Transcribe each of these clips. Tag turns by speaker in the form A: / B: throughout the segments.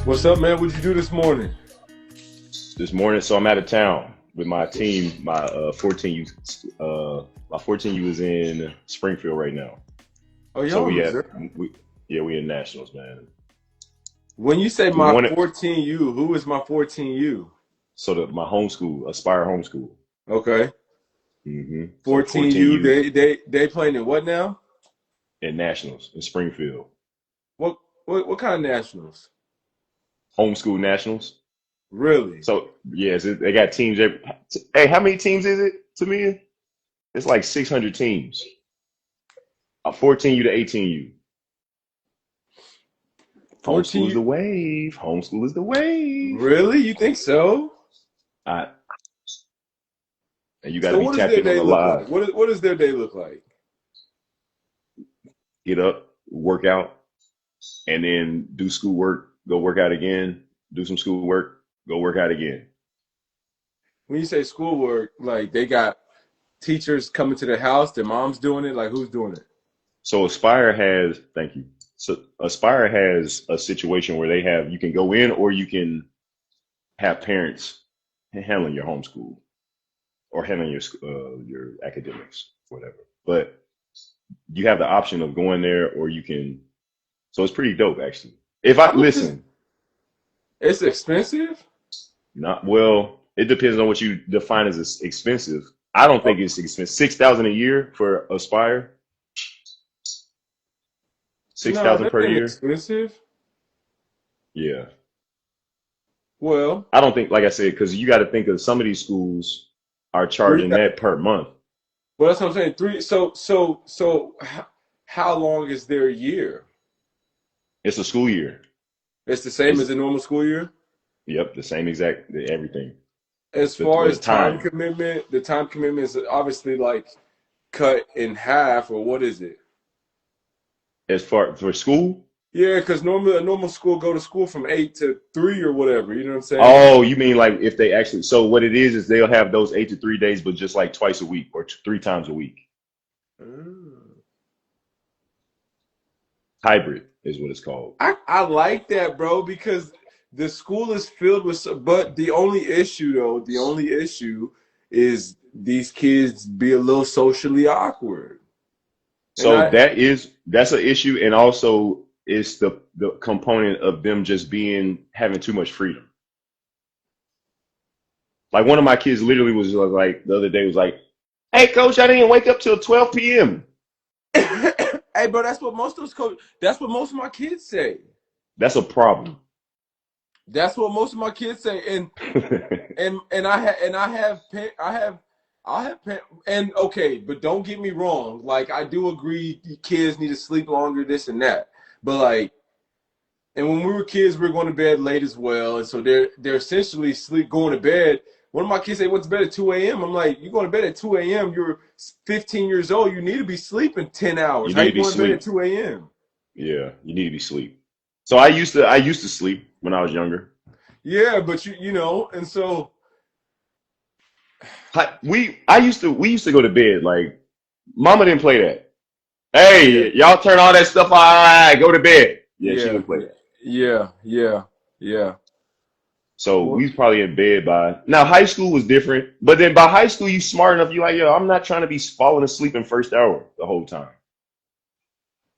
A: What's up, man? What'd you do this morning?
B: This morning. So I'm out of town with my team. My 14U is in Springfield right now.
A: Oh,
B: So
A: y'all in Missouri.
B: we in nationals, man.
A: When you say
B: We
A: my
B: won it.
A: 14U, who is my 14U?
B: So my homeschool, Aspire Homeschool.
A: Okay.
B: So
A: 14U,
B: 14U
A: they playing in what now?
B: in nationals in Springfield.
A: What kind of nationals?
B: Homeschool nationals.
A: Really?
B: So yes, they got teams. Hey, how many teams is it to me? It's like 600 teams. A 14U to 18U. Homeschool is
A: 14U?
B: the wave. Homeschool is the wave.
A: Really? You think so?
B: I, and you got to
A: So
B: be
A: what does
B: tapped
A: their
B: in on
A: day
B: the
A: look
B: live.
A: like? What does their day look like?
B: Get up, work out, and then do schoolwork, go work out again, do some schoolwork, go work out again.
A: When you say schoolwork, like they got teachers coming to the house, their mom's doing it, like who's doing it?
B: So Aspire has, thank you. So Aspire has a situation where you can go in or you can have parents handling your homeschool or handling your academics, whatever. But you have the option of going there or you can. So it's pretty dope, actually. If
A: How
B: I
A: much is
B: listen,
A: it's expensive?
B: not well, it depends on what you define as expensive. I don't
A: Oh,
B: think it's expensive. 6,000 a year for Aspire. Six
A: no,
B: thousand
A: that
B: per
A: ain't
B: year.
A: expensive.
B: Yeah,
A: Well,
B: I don't think, like I said, because you got to think of some of these schools are
A: three.
B: charging that per month.
A: Well, that's what I'm saying. Three. How long is their year?
B: It's a school year.
A: It's the same
B: It's
A: as a normal school year.
B: Yep, the same exact everything.
A: As far
B: Well, the
A: as time
B: time
A: commitment, the time commitment is obviously like cut in half, or what is it?
B: as far for school.
A: Yeah, because normally a normal school go to school from 8 to 3 or whatever. You know what I'm saying?
B: Oh, you mean like if they actually? So what it is they'll have those 8 to 3 days, but just like twice a week or 3 times a week.
A: Mm.
B: Hybrid is what it's called.
A: I like that, bro, because the school is filled with. But the only issue, though, the only issue is these kids be a little socially awkward. And
B: So that's an issue, and also it's the component of them just having too much freedom. Like one of my kids literally was like the other day was like, "Hey, coach, I didn't wake up till 12 p.m."
A: hey, bro, that's what most of those coach. That's what most of my kids say.
B: That's a problem.
A: That's what most of my kids say. And I have and okay, but don't get me wrong. Like I do agree, kids need to sleep longer, this and that. But like, and when we were kids, we were going to bed late as well, and so they're essentially going to bed. One of my kids they went to bed at 2 a.m. I'm like, you going to bed at 2 a.m. You're 15 years old. You need to be sleeping 10 hours.
B: You
A: How
B: need
A: you
B: to be
A: going to bed at
B: sleep.
A: 2 a.m.?
B: Yeah, you need to be sleep. So I used to sleep when I was younger.
A: Yeah, but you know, and so
B: We used to go to bed like mama didn't play that.
A: yeah,
B: Hey, y'all turn all that stuff off. All right, go to bed. Yeah, she
A: yeah,
B: didn't play that.
A: yeah.
B: So we
A: Well,
B: was probably in bed by now. High school was different, but then by high school you smart enough. You like, yo, I'm not trying to be falling asleep in first hour the whole time.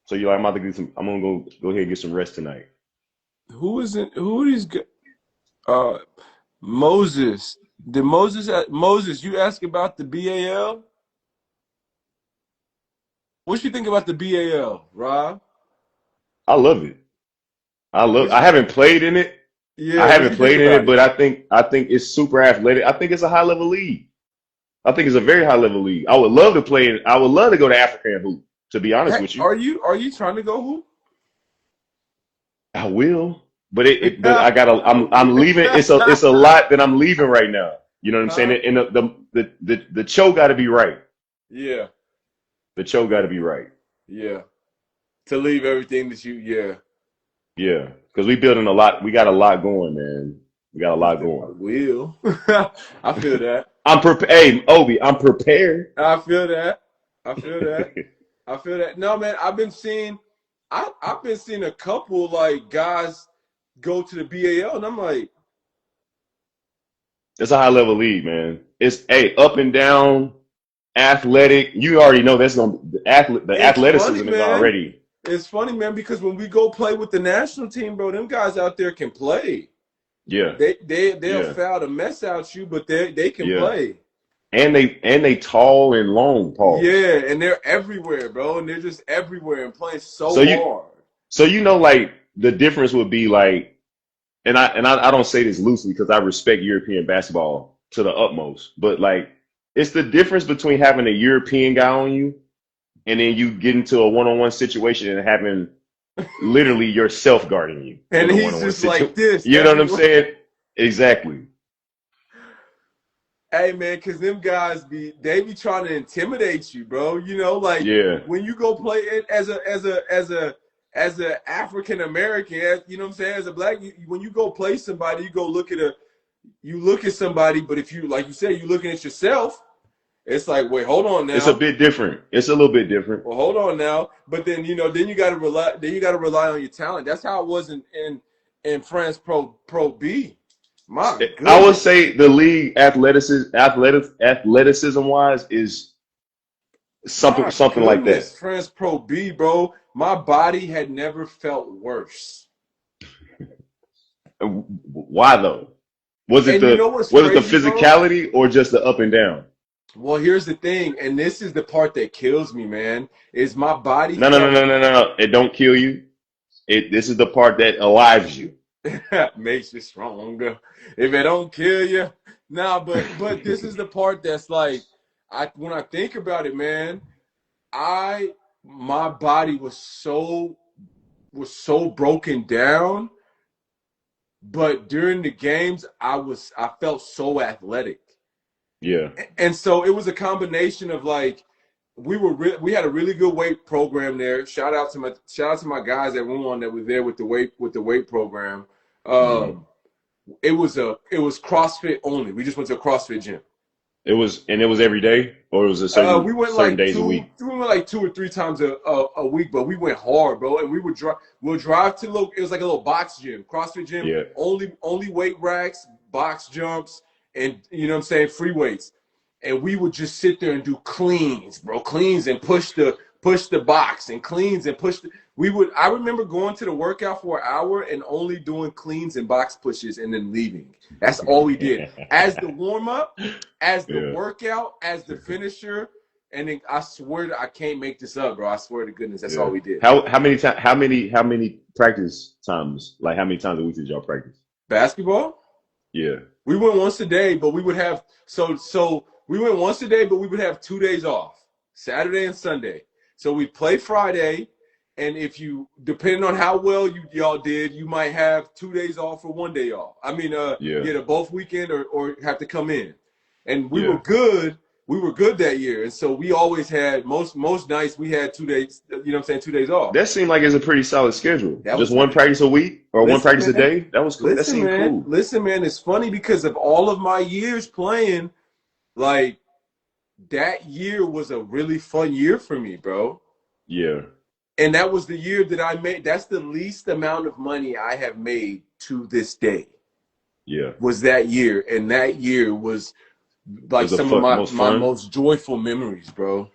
B: So you're like, I'm about to get some. I'm gonna go ahead and get some rest tonight.
A: who is it? Who are these? Uh, Moses. Did Moses? You ask about the BAL? What you think about the BAL, Rob?
B: I love it. I love.
A: What you?
B: I haven't played in it. I
A: Yeah, what
B: haven't
A: you think
B: played in
A: about
B: it,
A: it?
B: but I think it's super athletic. I think it's a high level league. I think it's a very high level league. I would love to play it. I would love to go to African hoop. To be honest
A: Hey,
B: with you,
A: are you trying to go hoop?
B: I will. But but
A: Yeah.
B: I gotta. I'm leaving. It's a lot that I'm leaving right now. You know what I'm saying?
A: Huh?
B: And the show got to be right.
A: Yeah,
B: The show got to be right.
A: yeah. To leave everything that you, yeah.
B: Yeah, because we building a lot. We got a lot going, man. We got a
A: He
B: lot
A: said, I
B: going.
A: will. I feel that.
B: I'm prepared. Hey, Obi, I'm prepared.
A: I feel that. I feel that. I feel that. No, man, I've been seeing a couple like guys. go to the BAL, and I'm like,
B: It's a high level league, man. It's up and down, athletic. You already know that's gonna the
A: it's funny,
B: athleticism is
A: man.
B: already.
A: It's funny, man, because when we go play with the national team, bro, them guys out there can play.
B: Yeah,
A: They'll
B: yeah,
A: foul the mess out you, but they can
B: yeah.
A: play.
B: And they tall and long. Pause.
A: Yeah, and they're everywhere, bro, and they're just everywhere and playing
B: So
A: so
B: you
A: hard.
B: so you know like the difference would be like, and I don't say this loosely because I respect European basketball to the utmost, but like it's the difference between having a European guy on you and then you get into a one-on-one situation and having literally yourself guarding you
A: And
B: in a
A: he's
B: one-on-one
A: just
B: situation.
A: like this
B: You know what I'm
A: everywhere.
B: saying? Exactly.
A: Hey man, cause them guys they be trying to intimidate you, bro. You know, like
B: Yeah.
A: when you go play it as a African American, you know what I'm saying, as a black, when you go play somebody, you look at somebody, but if you like you said, you looking at yourself, it's like, wait, hold on
B: It's a
A: now.
B: bit different. It's a little bit different.
A: Well, hold on now. But then then you gotta rely on your talent. That's how it was in France Pro B. My
B: I would
A: goodness.
B: say the league athleticism wise is something
A: My
B: something like that.
A: goodness, France Pro B, bro. My body had never felt worse.
B: Why though? Was it
A: And you
B: the
A: know what's
B: was it the
A: crazy, bro?
B: physicality or just the up and down?
A: Well, here's the thing, and this is the part that kills me, man, is my body
B: No, no, no,
A: felt
B: no, no, no, no. It don't kill you. This is the part that alives you.
A: makes you stronger. If it don't kill you. Nah, but this is the part that's like when I think about it, man, I my body was so broken down, but during the games I felt so athletic.
B: Yeah,
A: And so it was a combination of like we had a really good weight program there. Shout out to my guys that won that were there with the weight program.
B: hmm
A: Um, it was CrossFit only. We just went to a CrossFit gym.
B: it was every day, or it was a certain
A: We went
B: certain days a week.
A: we went like 2 or 3 times a week, but we went hard, bro. And we'll drive to it was like a little box gym, CrossFit gym,
B: Yeah,
A: only weight racks, box jumps, and you know what I'm saying, free weights. And we would just sit there and do cleans, bro, cleans and push the box and cleans and I remember going to the workout for an hour and only doing cleans and box pushes and then leaving. That's all we did. As the warm up, as the
B: yeah,
A: workout, as the finisher, and then I swear I can't make this up, bro. I swear to goodness, that's all
B: yeah.
A: we did.
B: How many practice times? Like how many times a week did y'all practice?
A: Basketball,
B: Yeah,
A: we went once a day, but we would have we went once a day, but we would have 2 days off, Saturday and Sunday. So we'd play Friday, and if you depending on how well y'all did, you might have 2 days off or one day off. I mean,
B: yeah,
A: get a both weekend or have to come in. And we were
B: yeah.
A: good. We were good that year, and so we always had most nights we had 2 days. You know what I'm saying? 2 days off.
B: That seemed like it's a pretty solid schedule.
A: That
B: Just
A: was
B: one
A: nice.
B: practice a week or one
A: Listen,
B: practice a
A: man.
B: day. That was cool. That seemed cool.
A: Listen, man. It's funny because of all of my years playing, like that year was a really fun year for me, bro.
B: Yeah,
A: And that was the year that I made. That's the least amount of money I have made to this day.
B: yeah.
A: Was that year, and that year was
B: It
A: like
B: was the
A: some of
B: most
A: my
B: fun.
A: most joyful memories, bro.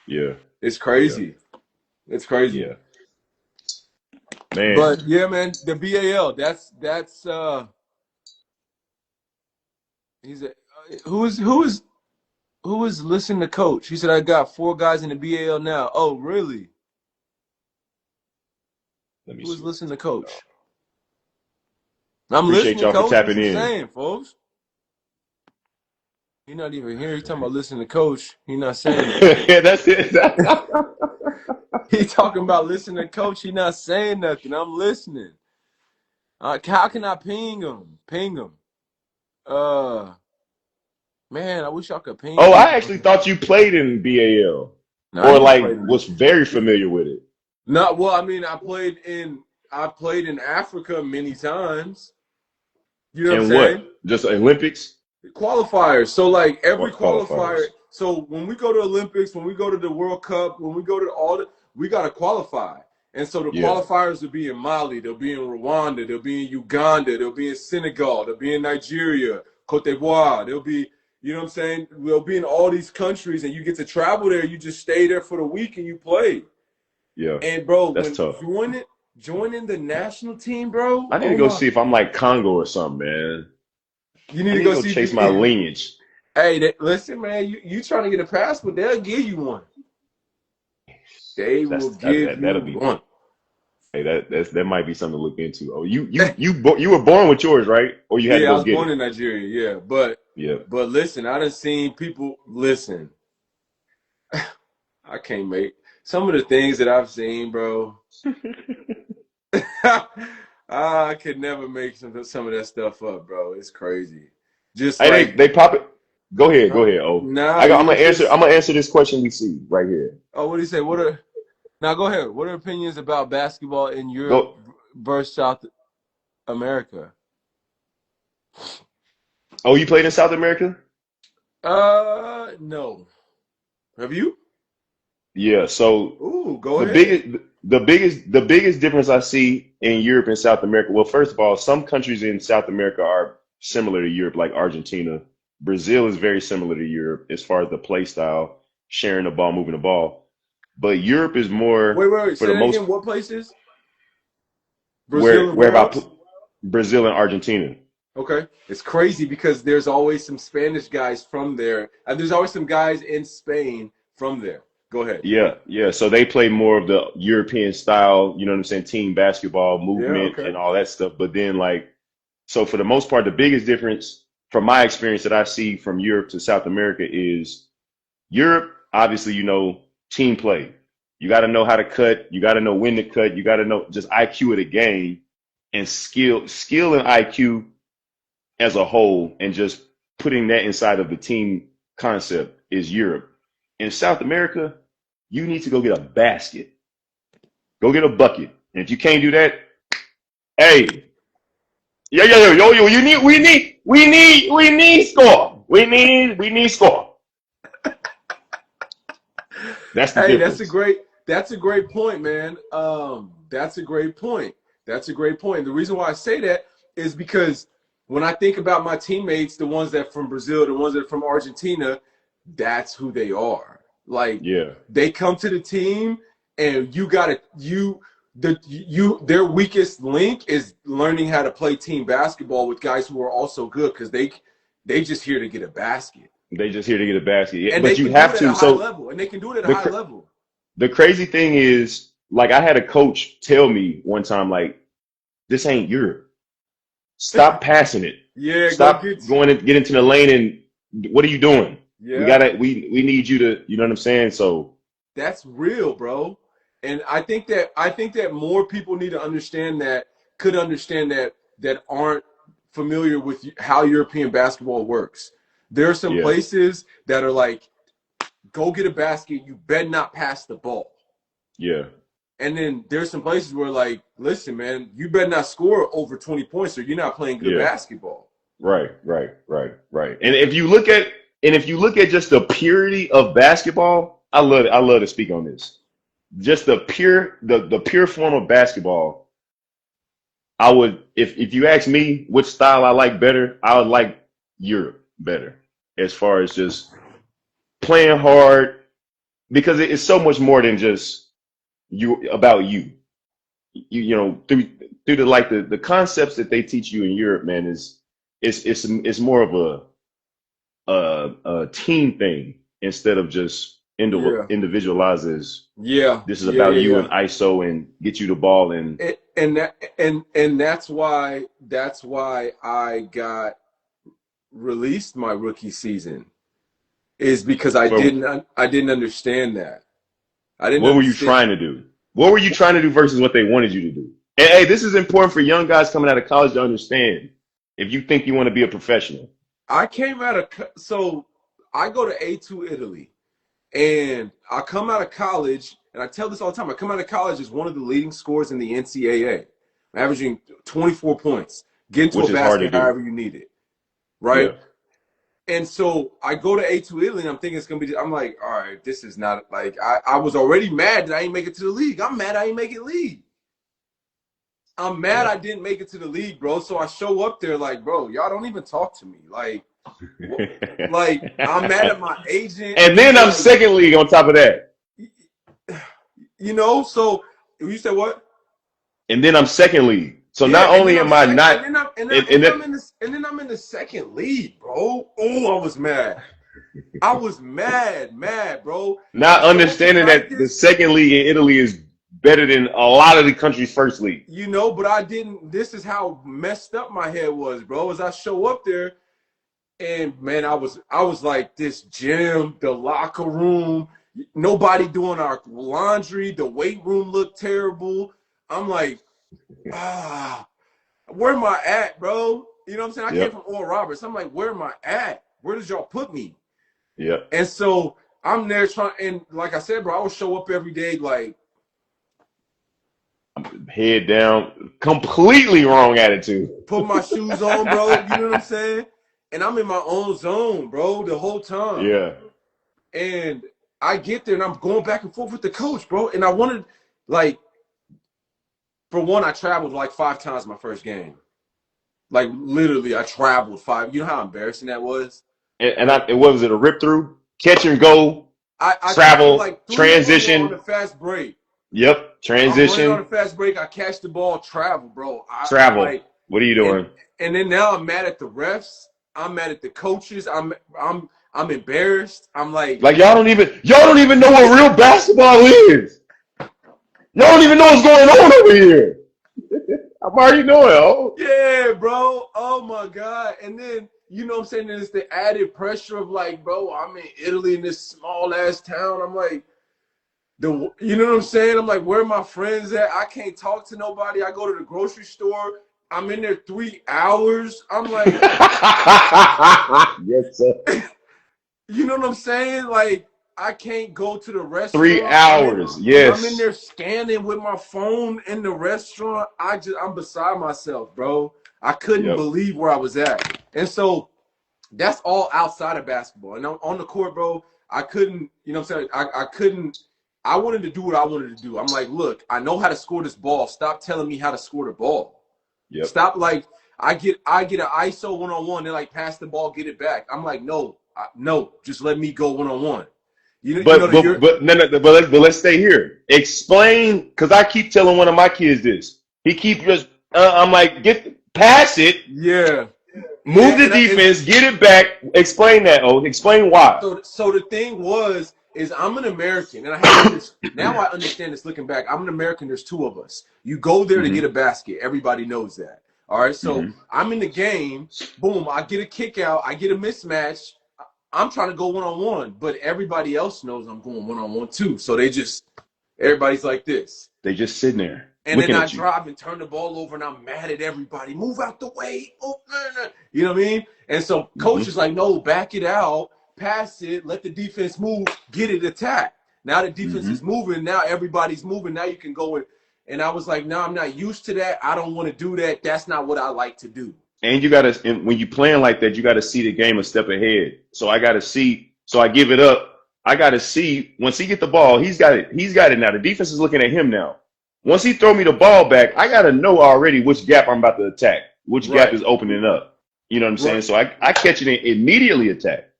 B: Yeah,
A: It's
B: yeah,
A: crazy. It's crazy.
B: yeah. Man,
A: But yeah, man, the BAL. That's he's a who is listening to coach? He said I got 4 guys in the BAL now. Oh, really?
B: let me
A: Who is
B: see.
A: listening to coach? I'm
B: Appreciate
A: listening,
B: y'all for
A: coach. What
B: tapping
A: you
B: in.
A: saying, folks? He's not even here. He's talking about listening to coach. He's not saying nothing.
B: That's it.
A: He talking about listening to coach. He not saying nothing. I'm listening. How can I ping him? Ping him. Uh, man, I wish I could ping
B: Oh,
A: him.
B: I actually thought you played in BAL
A: No, I
B: or
A: never
B: like
A: played in.
B: was very familiar with it.
A: No, well, I mean, I played in Africa many times. You know what I'm
B: And
A: saying?
B: what? Just Olympics
A: Qualifiers. So like every qualifier.
B: qualifiers.
A: So when we go to Olympics, when we go to the World Cup, when we go to we got to qualify. And so the
B: Yeah.
A: qualifiers will be in Mali, they'll be in Rwanda, they'll be in Uganda, they'll be in Senegal, they'll be in Nigeria, Cote d'Ivoire, they'll be, you know what I'm saying? They'll be in all these countries, and you get to travel there. You just stay there for the week and you play.
B: Yeah.
A: And bro,
B: That's
A: when
B: tough.
A: joining the national team, bro,
B: I need to
A: oh
B: go
A: my,
B: see if I'm like Congo or something, man.
A: you need
B: I
A: to
B: need to
A: go
B: go
A: see.
B: chase my lineage.
A: Hey, listen, man, you trying to get a passport? They'll give you one. They will give you
B: That'll be.
A: one.
B: Hey, that might be something to look into. Oh, you were born with yours, right? Or you had to
A: Yeah, I
B: go
A: was
B: get
A: born
B: it?
A: in Nigeria. Yeah, but
B: Yeah.
A: listen, I done seen people. Listen, I can't make some of the things that I've seen, bro. I could never make some of that stuff up, bro. It's crazy. Just
B: Hey,
A: like
B: they pop it. Go ahead. Oh,
A: nah, you
B: I'm
A: just.
B: gonna answer this question we see right here.
A: Oh, what do you say? Now? Go ahead. What are opinions about basketball in Europe
B: Go.
A: versus South America?
B: Oh, you played in South America?
A: No. Have you?
B: Yeah. So
A: Ooh, go
B: the
A: ahead.
B: biggest the biggest difference I see in Europe and South America. Well, first of all, some countries in South America are similar to Europe, like Argentina. Brazil is very similar to Europe as far as the play style, sharing the ball, moving the ball. But Europe is more,
A: Wait.
B: for
A: Say
B: the
A: that
B: most,
A: again. What places? Brazil and
B: where
A: where
B: have I
A: else?
B: put Brazil and Argentina.
A: Okay. It's crazy because there's always some Spanish guys from there, and there's always some guys in Spain from there. Go ahead.
B: Yeah, yeah. So they play more of the European style, you know what I'm saying, team basketball,
A: Yeah.
B: movement
A: Okay.
B: and all that stuff. But then like, so for the most part, the biggest difference from my experience that I see from Europe to South America is Europe, obviously, team play. You got to know how to cut. You got to know when to cut. You got to know just IQ of the game and skill and IQ as a whole, and just putting that inside of the team concept is Europe. In South America, you need to go get a basket, go get a bucket. And if you can't do that, hey, yo, we need score. We need score. That's the
A: Hey,
B: difference.
A: that's a great point, man. That's a great point. That's a great point. The reason why I say that is because when I think about my teammates, the ones that are from Brazil, the ones that are from Argentina, that's who they are. Like
B: Yeah,
A: they come to the team and their weakest link is learning how to play team basketball with guys who are also good because they just here to get a basket.
B: they just here to get a basket. Yeah,
A: And they
B: but you
A: can do it
B: have
A: at a
B: to.
A: high
B: So
A: level. And they can do it at a
B: the
A: high
B: cr-
A: level.
B: the crazy thing is, like, I had a coach tell me one time, like, this ain't Europe. Stop passing it.
A: Yeah, go
B: Stop
A: get
B: going and get into the lane. And what are you doing? We
A: yeah.
B: gotta. We need you to. You know what I'm saying? So
A: That's real, bro. And I think that more people need to understand that could understand that aren't familiar with how European basketball works. There are some
B: yeah,
A: places that are like, go get a basket, you better not pass the ball.
B: yeah.
A: And then there's some places where like, listen, man, you better not score over 20 points or you're not playing good
B: Yeah.
A: basketball.
B: Right. And if you look at just the purity of basketball, I love it. I love to speak on this. Just the pure form of basketball. I would, if you ask me which style I like better, I would like Europe better as far as just playing hard, because it's so much more than just you. Through the concepts that they teach you in Europe, man, it's more of a team thing instead of just
A: Yeah.
B: individualizes.
A: Yeah.
B: This is
A: Yeah.
B: about
A: Yeah.
B: you
A: Yeah.
B: and ISO and get you the ball. And
A: And that's why I got released my rookie season is because
B: for
A: I didn't understand that. I didn't
B: what were you
A: understand.
B: trying to do? What were you trying to do versus what they wanted you to do? And hey, this is important for young guys coming out of college to understand. If you think you want to be a professional,
A: I came out of so I go to A2 Italy and I come out of college and I tell this all the time. I come out of college as one of the leading scorers in the NCAA, averaging 24 points, get into a
B: which is hard to
A: basket
B: do.
A: however you need it,
B: Yeah,
A: right? And so I go to A2 Italy, and I'm thinking it's gonna be. I'm like, all right, this is not like I was already mad that I ain't make it to the league. I'm mad I ain't make it league. I'm mad
B: Yeah.
A: I didn't make it to the league, bro. So I show up there like, bro, y'all don't even talk to me. Like I'm mad at my agent.
B: And then
A: People
B: I'm
A: like,
B: second league on top of that.
A: So you said what?
B: And then I'm second league. So
A: Yeah,
B: not
A: and then
B: only
A: I'm
B: am I
A: second,
B: not, and then,
A: and then I'm in the second league, bro. Oh, I was mad. I was mad, bro. I
B: not
A: show up to
B: understanding that the
A: practice,
B: second league in Italy is better than a lot of the country's first league.
A: but I didn't. This is how messed up my head was, bro. As I show up there, and man, I was like this gym, the locker room, nobody doing our laundry, the weight room looked terrible. I'm like, where am I at, bro? You know what I'm saying? I came
B: Yep.
A: from Oral Roberts. I'm like, where am I at? Where did y'all put me?
B: Yep.
A: And so I'm there trying, and like I said, bro, I would show up every day, like
B: Head down, completely wrong attitude.
A: put my shoes on, bro. You know what I'm saying? And I'm in my own zone, bro, the whole time.
B: Yeah.
A: And I get there and I'm going back and forth with the coach, bro. And I wanted, like, for one, I traveled like 5 times my first game. Like literally, I traveled 5. You know how embarrassing that was?
B: What was it, a rip through? Catch and go,
A: I traveled
B: travel,
A: like 3 of them on a
B: transition.
A: fast break.
B: Yep.
A: I'm running on a
B: Transition,
A: fast break. I catch the ball, travel, bro. I'm
B: travel.
A: like,
B: What are you
A: and
B: doing?
A: and then now I'm mad at the refs. I'm mad at the coaches. I'm embarrassed. I'm like,
B: Like y'all don't even know what real basketball is. Y'all don't even know what's going on over here. I'm already knowing. Oh,
A: yeah, bro. Oh my God. And then you know what I'm saying? There's the added pressure of like, bro, I'm in Italy in this small ass town. I'm like, you know what I'm saying? I'm like, where are my friends at? I can't talk to nobody. I go to the grocery store. I'm in there 3 hours. I'm like,
B: yes, sir.
A: you know what I'm saying? Like, I can't go to the
B: Three
A: restaurant.
B: hours.
A: I'm in
B: Yes.
A: there scanning with my phone in the restaurant. I'm beside myself, bro. I couldn't
B: Yep.
A: believe where I was at. And so that's all outside of basketball. And on the court, bro, I couldn't, you know what I'm saying? I couldn't, I wanted to do what I wanted to do. I'm like, look, I know how to score this ball. Stop telling me how to score the ball.
B: Yep.
A: Stop like I get an ISO one-on-one. They're like, pass the ball, get it back. I'm like, no, just let me go one-on-one. You know
B: But
A: that
B: but
A: you're
B: but no, no, but let's stay here. Explain, because I keep telling one of my kids this. He keep just. I'm like, pass it,
A: yeah.
B: move
A: And,
B: the
A: and
B: defense, get it back. Explain that. Oh, explain why.
A: so the thing is I'm an American, and I had to understand. Now I understand this looking back. I'm an American. There's 2 of us. You go there to get
B: Hmm.
A: a basket. Everybody knows that. All right. So
B: Hmm.
A: I'm in the game. Boom. I get a kick out. I get a mismatch. I'm trying to go one-on-one, but everybody else knows I'm going one-on-one too. So everybody's like this.
B: They just sitting there
A: And then
B: looking
A: I
B: at you.
A: drive and turn the ball over, and I'm mad at everybody. Move out the way. Oh, nah. You know what I mean? And so coach
B: Hmm.
A: is like, no, back it out, pass it, let the defense move, get it, attack. Now the defense
B: Hmm.
A: is moving. Now everybody's moving. Now you can go in. And I was like, no, I'm not used to that. I don't want to do that. That's not what I like to do.
B: And and when you playing like that, you got to see the game a step ahead. So I got to see. So I give it up. I got to see once he get the ball, he's got it. He's got it now. The defense is looking at him now. Once he throw me the ball back, I got to know already which gap I'm about to attack, which gap
A: Right.
B: is opening up. You know what I'm saying?
A: Right.
B: So I catch it and immediately attack.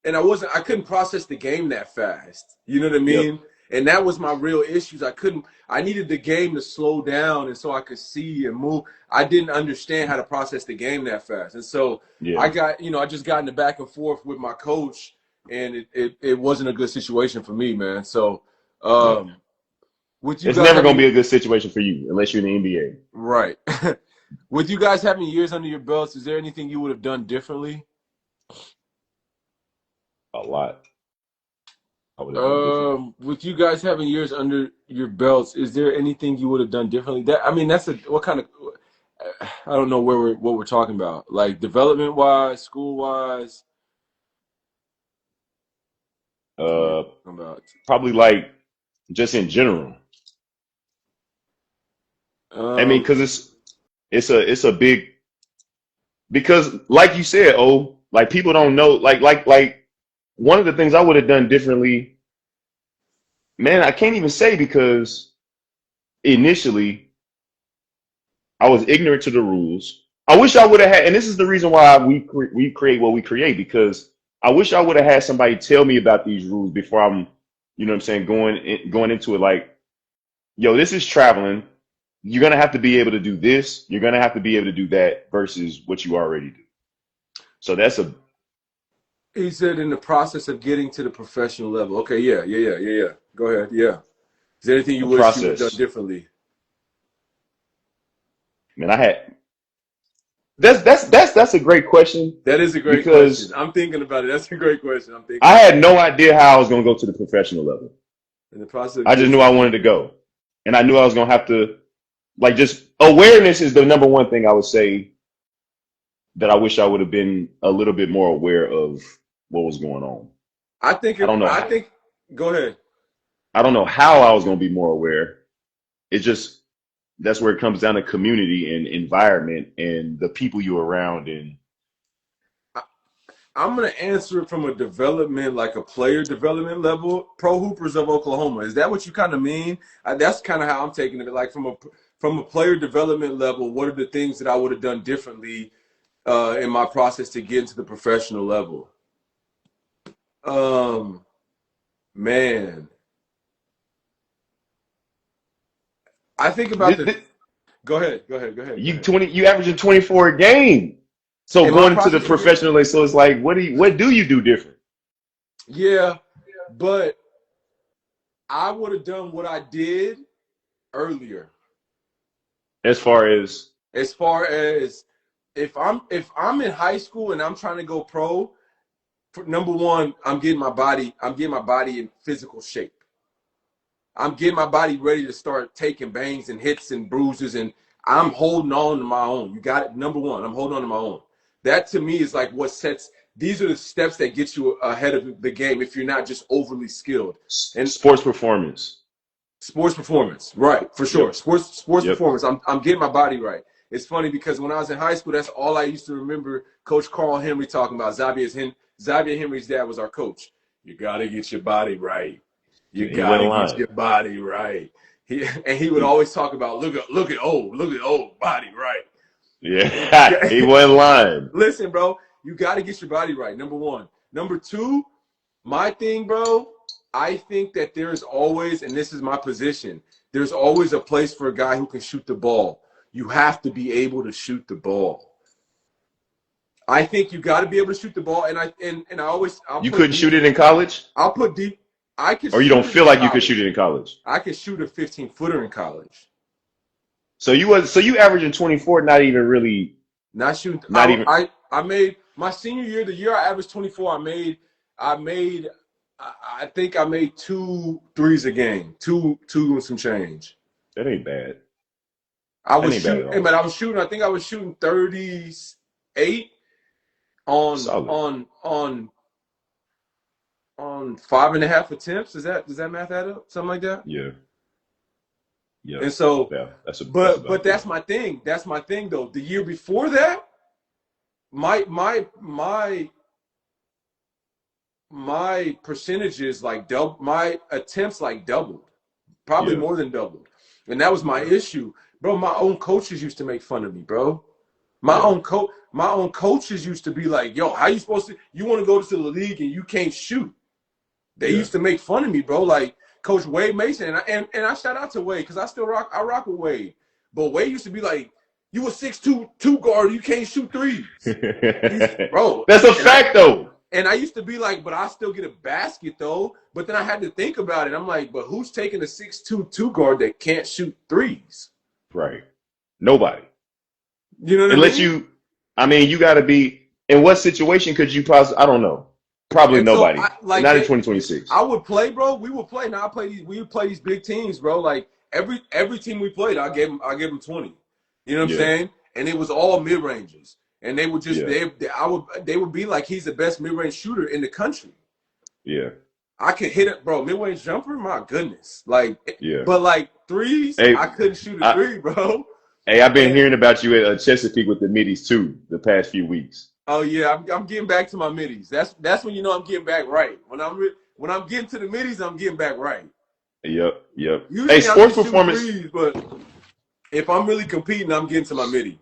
A: And I couldn't process the game that fast. You know what I
B: Yep.
A: mean? And that was my real issues. I needed the game to slow down and so I could see and move. I didn't understand how to process the game that fast. And so
B: Yeah.
A: I just got in the back and forth with my coach, and it wasn't a good situation for me, man. So
B: Yep.
A: with you
B: It's
A: guys
B: never gonna
A: having
B: be a good situation for you unless you're in the NBA.
A: right. With you guys having years under your belts, is there anything you would have done differently?
B: A lot. I would have done differently.
A: With you guys having years under your belts, is there anything you would have done differently? That's what kind of, I don't know what we're talking about. Like development wise, school wise, what are you
B: Uh,
A: talking about?
B: Probably like just in general. I mean,
A: Um,
B: because it's a big because like you said, oh, Like people don't know. Like one of the things I would have done differently, man, I can't even say because initially I was ignorant to the rules. I wish I would have had, and this is the reason why we create what we create, because I wish I would have had somebody tell me about these rules before I'm, you know what I'm saying, going into it like, yo, this is traveling. You're gonna have to be able to do this. You're gonna have to be able to do that versus what you already do. So that's a
A: He said in the process of getting to the professional level. Okay, yeah. Go ahead. Yeah. Is there anything you wish you would have done
B: process.
A: differently?
B: Man, I had that's a great question
A: That is a great question.
B: because
A: I'm thinking about it. That's a great question. I'm thinking
B: I
A: about
B: had no idea how I was gonna go to the professional level.
A: it. In the process of
B: I just
A: getting
B: knew
A: to
B: I wanted to go, and I knew I was gonna have to like just awareness is the number one thing I would say that I wish I would have been a little bit more aware of what was going on.
A: I think
B: I
A: it,
B: don't know.
A: I think go ahead.
B: I don't know how I was gonna be more aware. It's just that's where it comes down to community and environment and the people you're around and
A: I, I'm gonna answer it from a development, like a player development level. Pro Hoopers of Oklahoma. Is that what you kind of mean? That's kind of how I'm taking it. Like from a player development level, what are the things that I would have done differently in my process to get into the professional level? Um, man, I think about
B: this,
A: the.
B: this, you averaging 24 a game. So
A: In my
B: going into the
A: process of getting,
B: professional, so it's like what do you do different
A: yeah, but I would have done what I did earlier.
B: as far as
A: As far as if I'm in high school and I'm trying to go pro, number one, I'm getting my body in physical shape. I'm getting my body ready to start taking bangs and hits and bruises, and I'm holding on to my own. You got it. Number one, I'm holding on to my own. That to me is like what sets. These are the steps that get you ahead of the game if you're not just overly skilled. And
B: sports performance?
A: sports performance, right? For sure.
B: Yep,
A: Sports
B: yep.
A: performance. I'm getting my body right. It's funny because when I was in high school, that's all I used to remember. Coach Carl Henry talking about Xavier Henry's dad was our coach. You got to get your body right. You
B: He
A: got
B: wasn't
A: to get
B: lying.
A: your body right. He would always talk about look at old body right.
B: Yeah, he wasn't lying.
A: Listen, bro, you got to get your body right. Number one. Number two, my thing, bro. I think that there is always, and this is my position, there's always a place for a guy who can shoot the ball. You have to be able to shoot the ball. I think you got to be able to shoot the ball, and I'll
B: You
A: put
B: couldn't
A: deep.
B: shoot it in college,
A: I'll put deep. I could
B: or you don't
A: shoot it
B: feel
A: in
B: like you could shoot
A: college.
B: it in college.
A: I could shoot a 15-footer in college.
B: So you averaging 24, not even really,
A: Not shooting.
B: not even.
A: I made my senior year, the year I averaged 24. I think I made 2 threes a game, two and some change.
B: That ain't bad.
A: I
B: That
A: was
B: ain't bad at
A: shooting,
B: all.
A: but I was shooting. I think I was shooting 38 on
B: Solid.
A: on on on 5.5 attempts. Does that math add up? Something like that.
B: Yeah, yeah,
A: And so,
B: yeah. That's
A: but
B: about
A: that's
B: there.
A: my thing. That's my thing though. The year before that, my my percentages like double, my attempts like doubled, probably
B: Yeah,
A: more than doubled, and that was my
B: yeah,
A: issue, bro. My own coaches used to make fun of me, bro.
B: yeah,
A: My own coaches used to be like, "Yo, how you supposed to? You want to go to the league and you can't shoot?" They
B: yeah.
A: used to make fun of me, bro. Like Coach Wade Mason, and I shout out to Wade because I rock with Wade, but Wade used to be like, "You a 6'2" two guard, you can't shoot threes." Bro.
B: That's a
A: And I
B: fact, though.
A: and I used to be like, but I still get a basket though. But then I had to think about it. I'm like, but who's taking a 6'2" two guard that can't shoot threes?
B: Right. Nobody.
A: You know what I
B: Unless
A: mean?
B: you, I mean, you got to be. In what situation could you possibly? I don't know. Probably
A: And so
B: nobody.
A: I like
B: Not in 2026.
A: I would play, bro. We would play. Now we would play these big teams, bro. Like every team we played, I gave them 20. You know what I'm
B: Yeah,
A: saying? And it was all mid ranges. And they would just
B: yeah,
A: they would be like he's the best mid range shooter in the country.
B: yeah,
A: I could hit it, bro. Mid range jumper, my goodness. Like,
B: yeah.
A: but like threes, I
B: Hey,
A: couldn't shoot a
B: I,
A: three, bro.
B: hey, I've been
A: And
B: hearing about you at Chesapeake with the middies too the past few weeks.
A: Oh yeah, I'm getting back to my middies. That's when you know I'm getting back right. When I'm getting to the middies, I'm getting back right.
B: Yep, yep. Hey,
A: Usually I'm
B: sports
A: just shooting
B: performance.
A: threes, but if I'm really competing, I'm getting to my midi.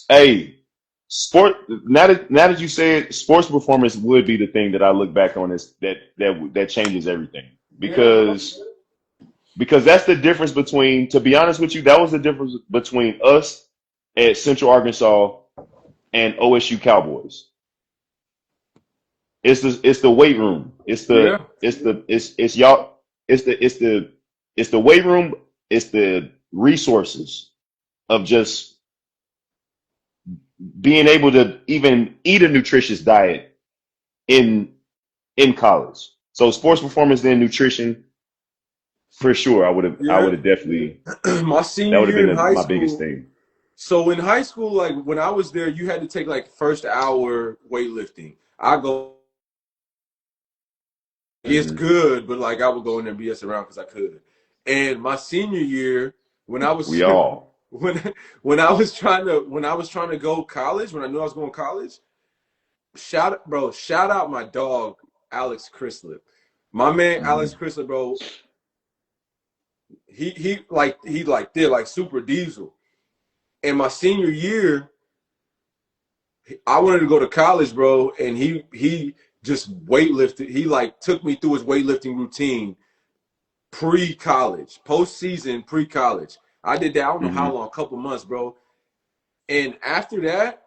B: Hey, sport. Now that you say it, sports performance would be the thing that I look back on as that changes everything
A: Yeah, bro.
B: because that's the difference between. To be honest with you, that was the difference between us at Central Arkansas and OSU Cowboys. It's the weight room.
A: Yeah,
B: It's y'all. It's the weight room. It's the resources of just being able to even eat a nutritious diet in college. So sports performance then nutrition for sure. I
A: yeah.
B: would have definitely
A: My
B: that
A: senior
B: would have
A: year
B: been
A: in high
B: my biggest
A: school.
B: thing.
A: So in high school, like when I was there, you had to take like first hour weightlifting. I go, it's
B: Hmm.
A: good, but like I would go in there and BS around because I could. And my senior year, when I was
B: We all.
A: when I was trying to go college, when I knew I was going to college, shout out my dog Alex Chrislip. My man Alex
B: Hmm.
A: Chrislip, bro, he did like super diesel. And my senior year, I wanted to go to college, bro, and he just weightlifted. He like took me through his weightlifting routine pre-college, postseason, pre-college. I did that. I don't know how
B: Hmm.
A: long, a couple months, bro. And after that,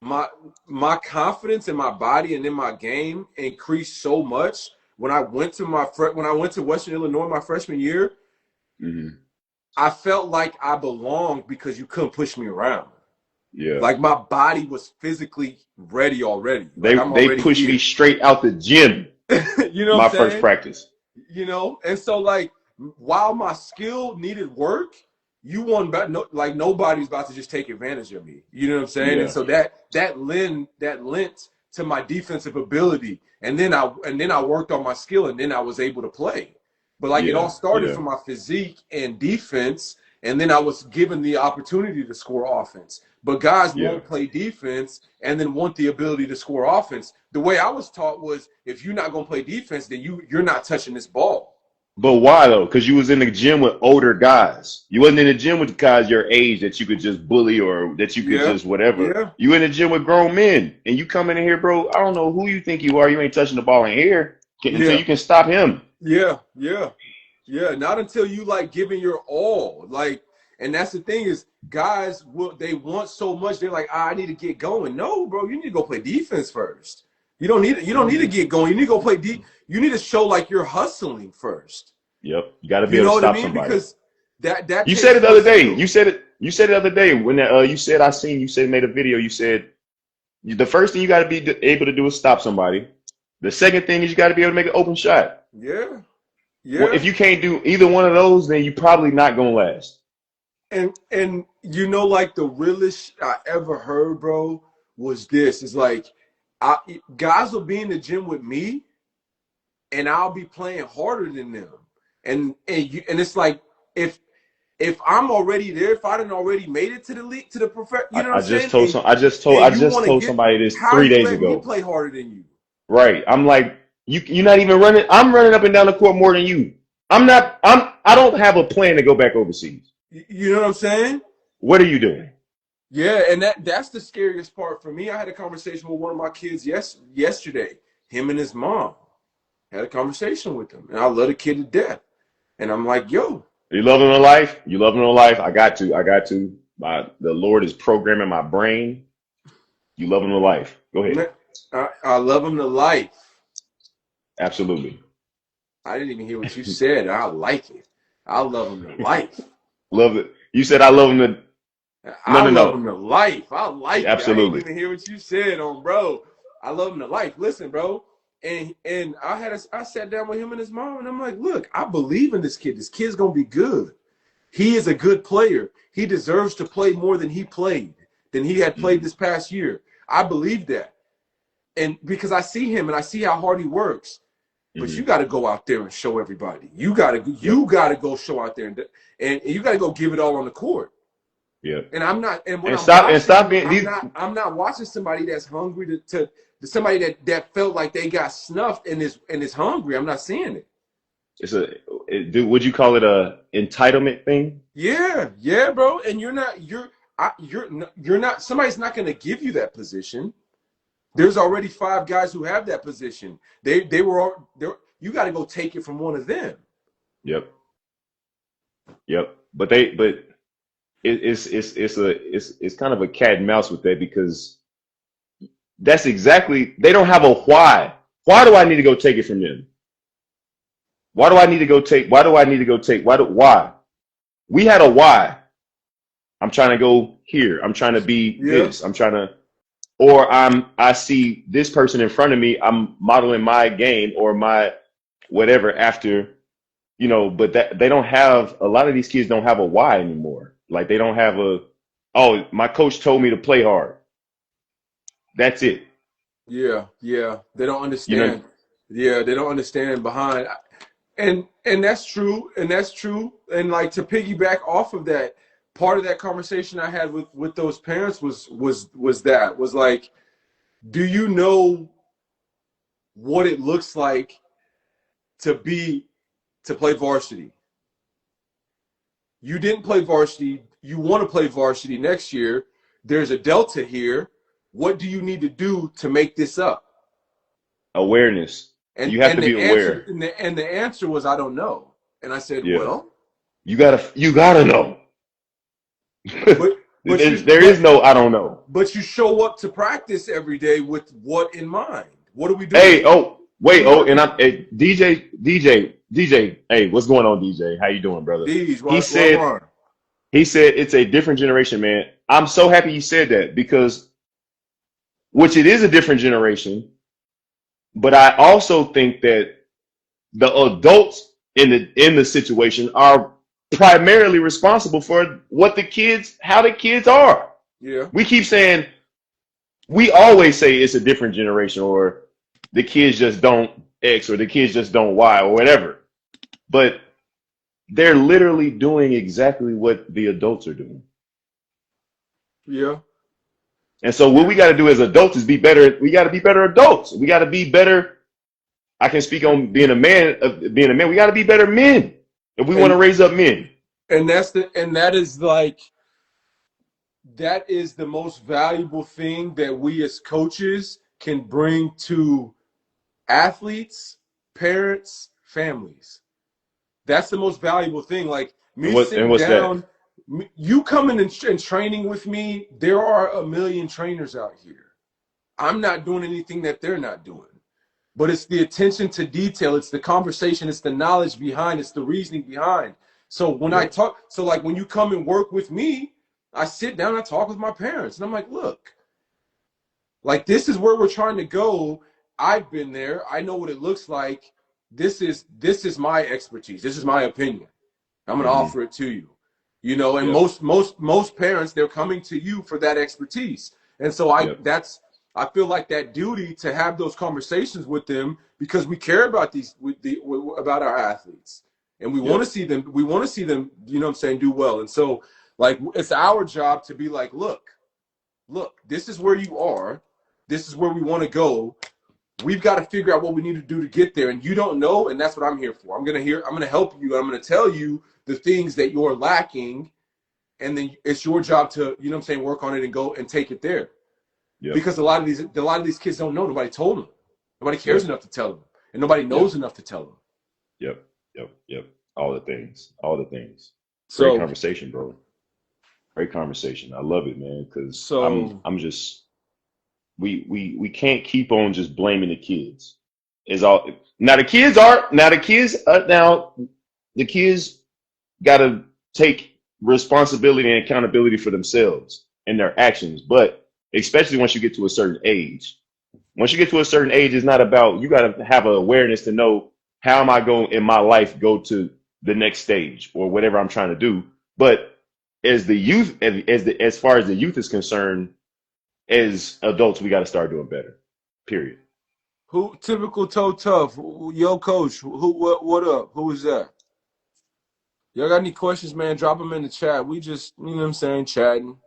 A: my my confidence in my body and in my game increased so much when I went to when I went to Western Illinois my freshman year.
B: Hmm.
A: I felt like I belonged because you couldn't push me around.
B: Yeah.
A: Like my body was physically ready already. Like I'm
B: They
A: already
B: pushed me
A: here.
B: straight out the gym.
A: You know what I'm
B: My first
A: saying?
B: practice.
A: And so like while my skill needed work, you won back. No, like nobody's about to just take advantage of me. You know what I'm saying? And
B: Yeah.
A: so that lent to my defensive ability, and then I worked on my skill, and then I was able to play. But like it all
B: Yeah.
A: started
B: Yeah.
A: from my physique and defense, and then I was given the opportunity to score offense. But guys
B: Yeah.
A: won't play defense and then want the ability to score offense. The way I was taught was if you're not going to play defense, then you're not touching this ball.
B: But why though? Because you was in the gym with older guys. You wasn't in the gym with guys your age that you could just bully or that you could
A: Yeah,
B: just whatever.
A: yeah,
B: You in the gym with grown men, and you come in here, bro. I don't know who you think you are. You ain't touching the ball in here until
A: yeah,
B: you can stop him.
A: yeah. Yeah, not until you like giving your all. Like, and that's the thing is guys will they want so much, they're like, I need to get going. No, bro, you need to go play defense first. You don't need to
B: Hmm.
A: get going. You need to go play deep. You need to show like you're hustling first.
B: Yep, you got to be
A: You
B: able
A: know
B: to
A: what I
B: stop
A: mean?
B: somebody.
A: Because that
B: You said
A: takes
B: it the
A: more
B: other day.
A: skill.
B: You said it the other day when you said I seen you said made a video. You said the first thing you got to be able to do is stop somebody. The second thing is you got to be able to make an open shot.
A: Yeah,
B: Well, if
A: yeah.
B: you can't do either one of those, then you probably not gonna last.
A: And you know, like the realest I ever heard, bro, was this. It's like I guys will be in the gym with me and I'll be playing harder than them. And it's like if if I'm already there, if I didn't already made it to the league, to the prof, you know what I'm saying?
B: I
A: And you
B: just
A: want to
B: told
A: get,
B: somebody this
A: how are
B: 3 days
A: you letting me
B: ago.
A: play harder than you?
B: Right. I'm like, you're not even running. I'm running up and down the court more than you. I don't have a plan to go back overseas.
A: You know what I'm saying?
B: What are you doing?
A: Yeah, and that's the scariest part for me. I had a conversation with one of my kids yesterday. Him and his mom had a conversation with him, and I love the kid to death. And I'm like, yo,
B: You loving the life? You loving the life? I got to. I got to. The Lord is programming my brain. You loving the life? Go ahead.
A: man, I love him to life.
B: Absolutely.
A: I didn't even hear what you said. I like it. I love him to life.
B: Love it. You said I love him to. No,
A: I
B: no,
A: love
B: no.
A: him to life. I like it. I ain't
B: Absolutely.
A: even hear what you said on bro. I love him to life. Listen, bro. And I sat down with him and his mom, and I'm like, look, I believe in this kid. This kid's gonna be good. He is a good player. He deserves to play more than he played, than he had played
B: Hmm.
A: this past year. I believe that. And because I see him and I see how hard he works. But you
B: Hmm.
A: got to go out there and show everybody.
B: Yep.
A: You got to go show out there and you got to go give it all on the court.
B: Yeah.
A: And I'm not, and when
B: And
A: I'm watching,
B: stop being these.
A: I'm not watching somebody that's hungry to somebody that felt like they got snuffed and is hungry. I'm not seeing it.
B: It's would you call it a entitlement thing?
A: Yeah, yeah, bro. And you're not. Somebody's not going to give you that position. There's already 5 guys who have that position. They were all there. You got to go take it from one of them.
B: Yep. Yep. But it's kind of a cat and mouse with that because that's exactly they don't have a why. Why do I need to go take it from them? Why do I need to go take? Why do I need to go take? Why? We had a why. I'm trying to go here. I'm trying to be
A: Yeah,
B: this. I'm trying to, or I see this person in front of me. I'm modeling my game or my whatever after, but that they don't have a lot of these kids don't have a why anymore. Like they don't have oh, my coach told me to play hard. That's it.
A: yeah, yeah. They don't
B: You know,
A: understand. Yeah, they don't understand behind. And that's true. And that's true. And like to piggyback off of that, part of that conversation I had with those parents was like, do you know what it looks like to be to play varsity? You didn't play varsity. You want to play varsity next year. There's a delta here. What do you need to do to make this up?
B: awareness.
A: And
B: You have
A: and
B: to be
A: the answer
B: aware.
A: and the answer was I don't know. And I said,
B: Yeah.
A: well,
B: You gotta know.
A: but but you
B: There is no I don't know.
A: but you show up to practice every day with what in mind? What are we doing?
B: Hey, oh,
A: What are
B: wait,
A: we
B: oh,
A: working
B: and
A: on?
B: I'm DJ. Hey, what's going on, DJ? How you doing, brother?
A: These
B: He
A: what
B: said
A: run?
B: he said it's a different generation, man. I'm so happy you said that because which it is a different generation, but I also think that the adults in the situation are primarily responsible for how the kids are.
A: Yeah,
B: We keep saying we always say it's a different generation or the kids just don't X or the kids just don't Y or whatever. But they're literally doing exactly what the adults are doing.
A: yeah,
B: And so what
A: yeah,
B: we got to do as adults is be better. We got to be better adults. We got to be better. I can speak on being a man, We got to be better men if we want to
A: and
B: raise up men.
A: that is the most valuable thing that we as coaches can bring to athletes, parents, families. That's the most valuable thing. Like
B: And
A: me
B: what and
A: sitting
B: what's that?
A: down, you coming and training with me, there are a million trainers out here. I'm not doing anything that they're not doing. But it's the attention to detail, it's the conversation, it's the knowledge behind, it's the reasoning behind. So
B: Yep.
A: like when you come and work with me, I sit down, I talk with my parents, and I'm like, look, like this is where we're trying to go. I've been there. I know what it looks like. This is my expertise. This is my opinion. I'm going to
B: Hmm.
A: offer it to you. And
B: Yep.
A: most parents, they're coming to you for that expertise. And so
B: Yep.
A: I feel like that duty to have those conversations with them because we care about about our athletes. And
B: Yep.
A: we want to see them, what I'm saying, do well. And so like it's our job to be like, look, this is where you are. This is where we want to go. We've got to figure out what we need to do to get there. And you don't know, and that's what I'm here for. I'm gonna help you. I'm gonna tell you the things that you're lacking, and then it's your job to, work on it and go and take it there.
B: Yep.
A: Because a lot of these kids don't know. Nobody told them. Nobody cares
B: Yep.
A: enough to tell them, and nobody
B: Yep.
A: knows enough to tell them.
B: Yep. Yep. Yep. All the things. All the things. Great
A: So,
B: conversation, bro. Great conversation. I love it, man. Because
A: so
B: I'm just we can't keep on just blaming the kids. Is all now the kids are now the kids got to take responsibility and accountability for themselves and their actions. But especially once you get to a certain age, it's not about you got to have an awareness to know how am I going in my life go to the next stage or whatever I'm trying to do. But as the youth, as far as the youth is concerned, as adults, we got to start doing better. Period.
A: who typical toe tough? Yo, coach, what up? Who is that? Y'all got any questions, man? Drop them in the chat. We just, you know what I'm saying, chatting.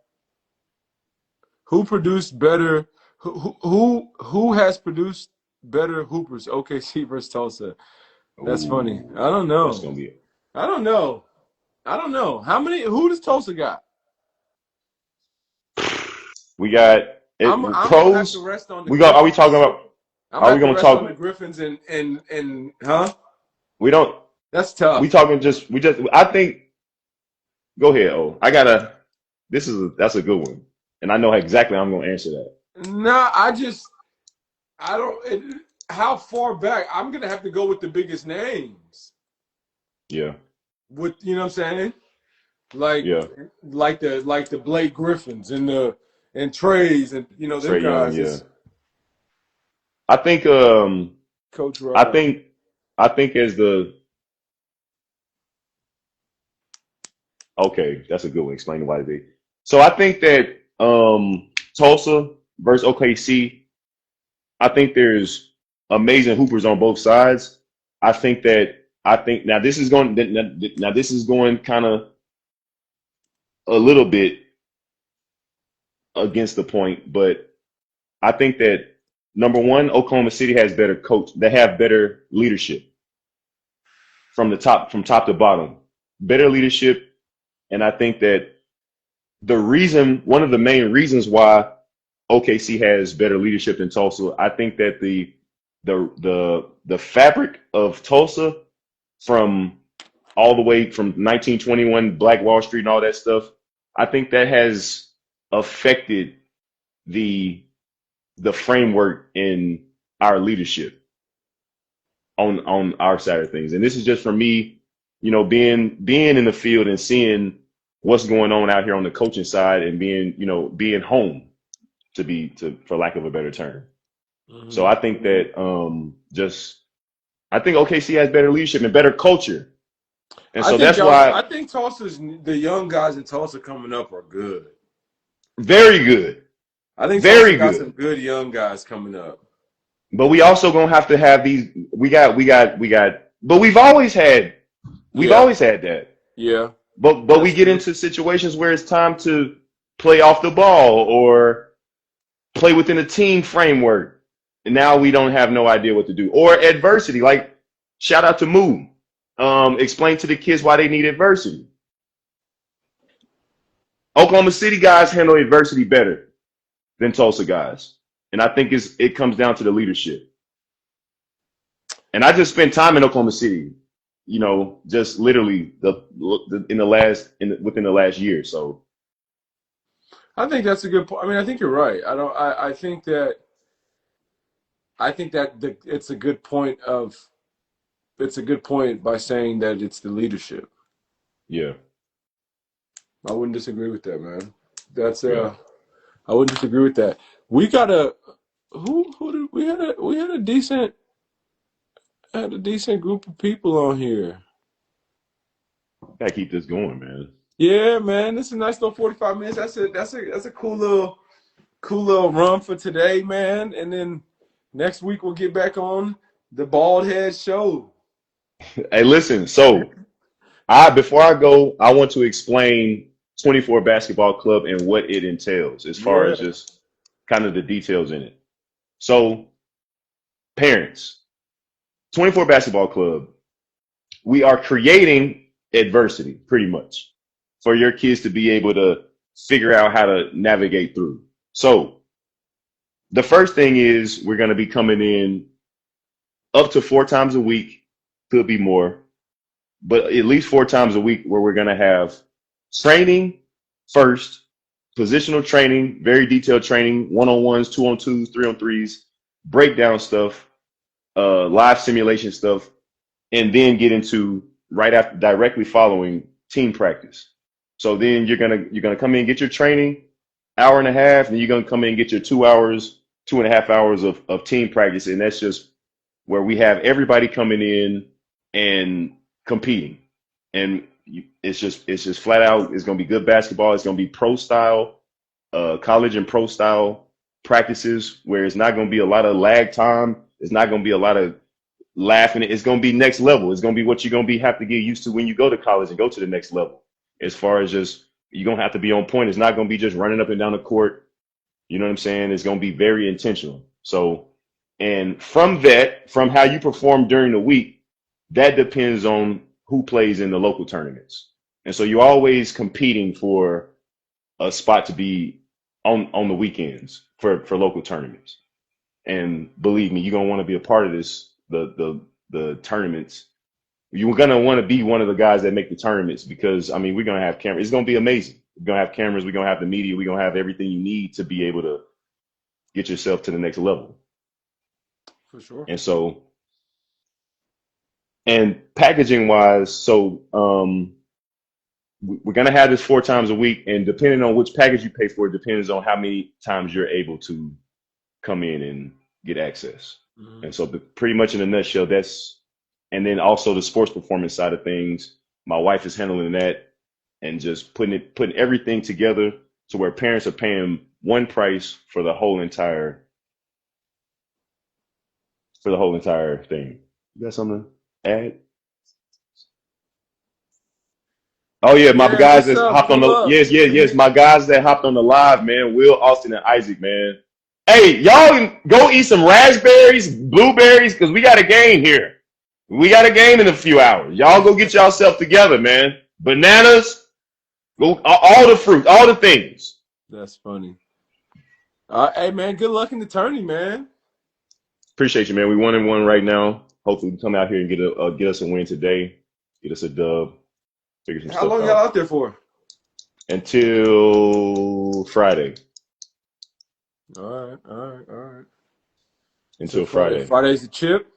A: Who produced better? Who has produced better hoopers? OKC versus Tulsa. That's funny. I
B: Ooh,
A: don't
B: that's
A: know.
B: gonna be it.
A: I don't know. I don't know. How many? Who does Tulsa got?
B: We got
A: I'm gonna have to
B: pros.
A: rest on the
B: We go. Are we talking
A: Griffins.
B: about?
A: I'm gonna
B: Are we
A: have to
B: gonna
A: rest on the
B: talk?
A: Griffins and huh?
B: We don't.
A: That's
B: We
A: tough.
B: talking just. We just. I think. Go ahead. Oh, I gotta. That's a good one, and I know exactly how I'm gonna answer that.
A: Nah, I don't. How far back? I'm gonna have to go with the biggest names.
B: Yeah.
A: With you know what I'm saying? Like
B: Yeah.
A: like the Blake Griffins and Trays and them
B: Trey Young.
A: guys.
B: Yeah.
A: It's
B: I think.
A: Coach
B: I
A: Rob.
B: think. I think as the. Okay, that's a good one. Explain why they. So I think that Tulsa versus OKC. I think there's amazing hoopers on both sides. I think now this is going now this is going kind of a little bit against the point, but I think that number one, Oklahoma City has better coach. They have better leadership from top to bottom, better leadership, and I think that one of the main reasons why OKC has better leadership than Tulsa, I think that the fabric of Tulsa from all the way from 1921 Black Wall Street and all that stuff, I think that has affected the the framework in our leadership on our side of things. And this is just for me, being in the field and seeing what's going on out here on the coaching side and being home for lack of a better term. So
A: Mm-hmm.
B: I think that I think OKC has better leadership and better culture. And
A: I
B: so
A: think
B: that's
A: y'all.
B: why
A: I think Tulsa's the young guys in Tulsa coming up are good.
B: very good.
A: I think Tulsa
B: Very
A: got some
B: good.
A: good young guys coming up.
B: But we also gonna have to have these. We got. But we've
A: Yeah,
B: always had that.
A: yeah,
B: But we
A: that's
B: get
A: true.
B: into situations where it's time to play off the ball or play within a team framework, and now we don't have no idea what to do. Or adversity, like shout out to Moo. Explain to the kids why they need adversity. Oklahoma City guys handle adversity better than Tulsa guys, and I think it comes down to the leadership. And I just spent time in Oklahoma City, just literally within the last year. So
A: I think that's a good point. I mean, I think you're right. I don't. I think that. I think that it's a good point of. It's a good point by saying that it's the leadership.
B: yeah,
A: I wouldn't disagree with that, man. That's
B: yeah.
A: I wouldn't disagree with that. We got a who did we had a decent group of people on here.
B: Gotta keep this going, man.
A: Yeah, man, this is a nice little 45 minutes. That's a cool little run for today, man. And then next week we'll get back on the Bald Head Show.
B: Hey, listen. So I before I go, I want to explain 24 Basketball Club and what it entails as far
A: Yeah.
B: as just kind of the details in it. So parents, 24 Basketball Club, we are creating adversity pretty much for your kids to be able to figure out how to navigate through. So the first thing is we're going to be coming in up to 4 times a week, could be more, but at least 4 times a week where we're going to have training first, positional training, very detailed training, 1-on-1s, 2-on-2s, 3-on-3s, breakdown stuff, live simulation stuff, and then get into right after directly following team practice. So then you're gonna come in and get your training, hour and a half, and you're gonna come in and get your 2 hours, 2.5 hours of team practice, and that's just where we have everybody coming in and competing, and it's just flat out. It's gonna be good basketball. It's gonna be pro style, college and pro style practices where it's not gonna be a lot of lag time. It's not gonna be a lot of laughing. It's going to be next level. It's going to be what you're going to be have to get used to when you go to college and go to the next level. As far as just, you're going to have to be on point. It's not going to be just running up and down the court. You know what I'm saying? It's going to be very intentional. So, and from that, from how you perform during the week, that depends on who plays in the local tournaments. And so you're always competing for a spot to be on the weekends for local tournaments. And believe me, you're gonna want to be a part of this, the tournaments. You're gonna want to be one of the guys that make the tournaments because I mean we're gonna have cameras. It's gonna be amazing. We're gonna have cameras, we're gonna have the media, we're gonna have everything you need to be able to get yourself to the next level.
A: For sure.
B: And so, and packaging wise, so we're gonna have this 4 times a week, and depending on which package you pay for, it depends on how many times you're able to come in and get access.
A: Mm-hmm.
B: And so, pretty much in a nutshell, that's. And then also the sports performance side of things. My wife is handling that and just putting everything together to where parents are paying one price for the whole entire thing. You got something to add? Oh yeah, my
A: Yeah,
B: guys
A: what's
B: that
A: up?
B: hopped on
A: Pull
B: the
A: up.
B: yes, my guys that hopped on the live, man. Will, Austin, and Isaac, man. Hey, y'all go eat some raspberries, blueberries, because we got a game here. We got a game in a few hours. Y'all go get yourself together, man. Bananas, go all the fruit, all the things.
A: That's funny. Hey man, good luck in the tourney, man.
B: Appreciate you, man. We 1-1 right now. Hopefully, we come out here and get us a win today. Get us a dub. Figure some
A: How
B: stuff
A: long y'all
B: out
A: out there for?
B: until Friday.
A: All right. So
B: Until Friday.
A: Friday's the chip.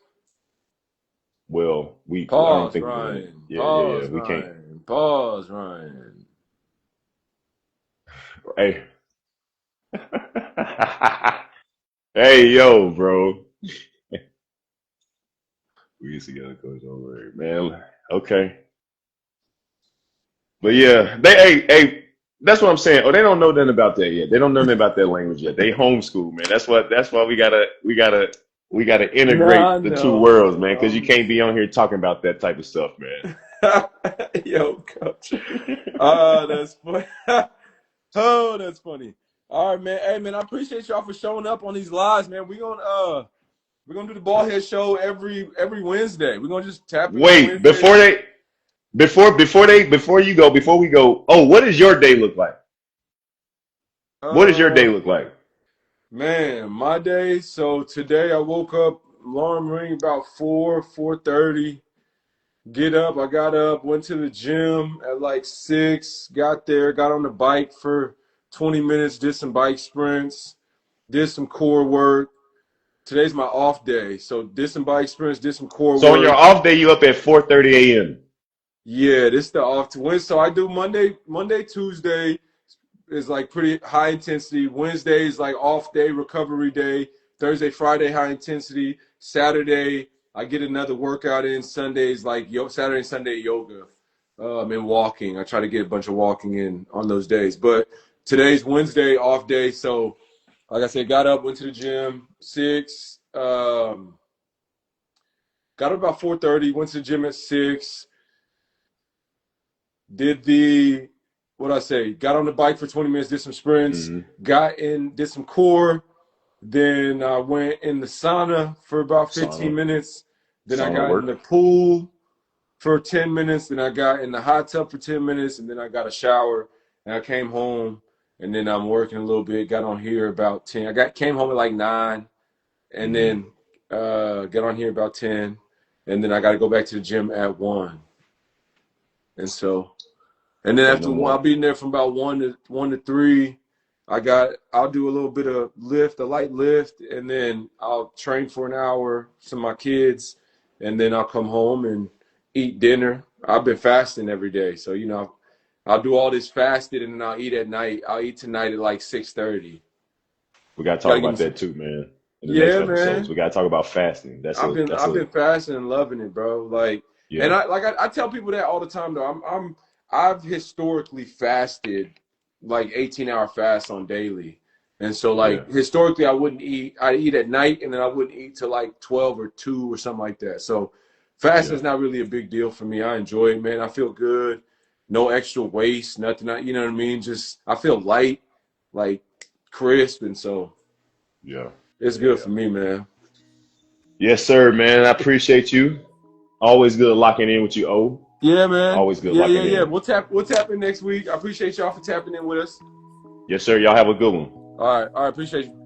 B: Well, I don't
A: Pause,
B: think we're gonna.
A: Ryan.
B: Yeah.
A: Pause,
B: We can't.
A: Ryan. Pause, Ryan.
B: Hey. Hey, yo, bro. We used to get a coach over here, man. Okay. But yeah, hey, that's what I'm saying. Oh, they don't know nothing about that yet. They don't know nothing about that language yet. They homeschool, man. That's why we gotta integrate
A: Nah,
B: the two
A: no,
B: worlds, man, because you
A: bro.
B: can't be on here talking about that type of stuff, man.
A: Yo, coach. Oh, that's funny. Oh, that's funny. All right, man. Hey, man, I appreciate y'all for showing up on these lives, man. We're gonna do the Ballhead Show every Wednesday. We're gonna just tap in on
B: Wait,
A: Wednesdays.
B: before we go, oh, what does your day look like? What does your day
A: Uh,
B: look like?
A: Man, my day. So today I woke up, alarm ring about 4:30. Get up. I got up, went to the gym at like 6, got there, got on the bike for 20 minutes, did some bike sprints, did some core work. Today's my off day. So did some bike sprints, did some core
B: So on your
A: work.
B: off day, you up at 4:30 a.m.
A: Yeah, this the off to win. So I do Monday, Tuesday is like pretty high intensity. Wednesday is like off day, recovery day. Thursday, Friday, high intensity. Saturday, I get another workout in. Sundays, like Saturday and Sunday yoga, and walking. I try to get a bunch of walking in on those days. But today's Wednesday, off day. So, like I said, got up, went to the gym, 6. Got up about 4:30. Went to the gym at 6. Did what I say? Got on the bike for 20 minutes, did some sprints,
B: Mm-hmm.
A: got in, did some core. Then I went in the sauna for about 15
B: Sauna,
A: minutes. Then I
B: sauna
A: got in the
B: work.
A: pool for 10 minutes. Then I got in the hot tub for 10 minutes. And then I got a shower. And I came home. And then I'm working a little bit. Got on here about 10. Came home at like 9. And
B: Mm-hmm.
A: then got on here about 10. And then I got to go back to the gym at 1. And so, and then
B: Say
A: after
B: no
A: 1, I'll
B: more.
A: be in there from about 1 to 3. I'll do a little bit of a light lift, and then I'll train for an hour, some of my kids, and then I'll come home and eat dinner. I've been fasting every day. So, I'll do all this fasted and then I'll eat at night. I'll eat tonight at like 6:30.
B: We gotta talk
A: Gotta give
B: about
A: me some.
B: that too, man. In the next
A: Yeah,
B: episodes,
A: man.
B: we gotta talk about fasting. That's
A: I've
B: a
A: been fasting and loving it, bro. Like, and
B: yeah.
A: I tell people that all the time though. I've historically fasted like 18-hour fasts on daily. And so
B: Yeah.
A: like historically I wouldn't eat. I'd eat at night and then I wouldn't eat till like 12 or 2 or something like that. So fasting
B: Yeah.
A: is not really a big deal for me. I enjoy it, man. I feel good. No extra waste, nothing. You know what I mean? Just I feel light, like crisp, and so
B: Yeah.
A: it's good for me, man.
B: Yes, sir, man. I appreciate you. Always good locking in with you, O.
A: Yeah, man.
B: Always good
A: Yeah, yeah,
B: locking
A: yeah.
B: in.
A: We'll tap in next week. I appreciate y'all for tapping in with us.
B: Yes, sir. Y'all have a good one.
A: All right, appreciate you.